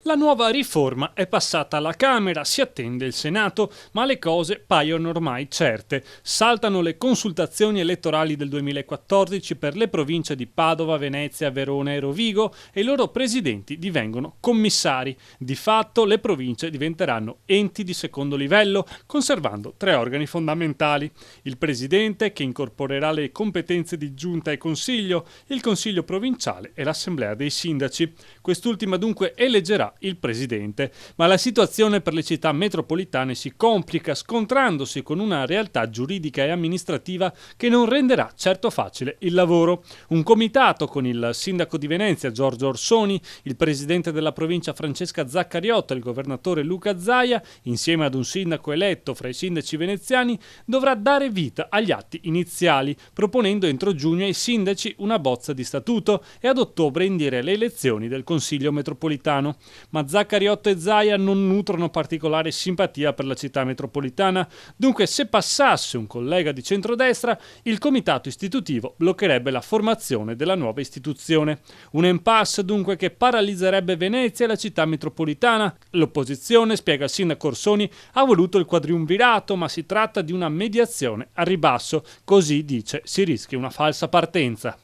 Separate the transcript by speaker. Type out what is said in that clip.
Speaker 1: La nuova riforma è passata alla Camera, si attende il Senato, ma le cose paiono ormai certe. Saltano le consultazioni elettorali del 2014 per le province di Padova, Venezia, Verona e Rovigo e i loro presidenti divengono commissari. Di fatto le province diventeranno enti di secondo livello, conservando tre organi fondamentali. Il presidente, che incorporerà le competenze di giunta e consiglio, il consiglio provinciale e l'assemblea dei sindaci. Quest'ultima dunque eleggerà il presidente, ma la situazione per le città metropolitane si complica scontrandosi con una realtà giuridica e amministrativa che non renderà certo facile il lavoro. Un comitato con il sindaco di Venezia Giorgio Orsoni, il presidente della provincia Francesca Zaccariotta e il governatore Luca Zaia, insieme ad un sindaco eletto fra i sindaci veneziani, dovrà dare vita agli atti iniziali, proponendo entro giugno ai sindaci una bozza di statuto e ad ottobre indire le elezioni del Consiglio metropolitano. Ma Zaccariotta e Zaia non nutrono particolare simpatia per la città metropolitana, dunque se passasse un collega di centrodestra, il comitato istitutivo bloccherebbe la formazione della nuova istituzione. Un impasse dunque che paralizzerebbe Venezia e la città metropolitana. L'opposizione, spiega il sindaco Orsoni, ha voluto il quadriumvirato, ma si tratta di una mediazione a ribasso, così dice si rischia una falsa partenza.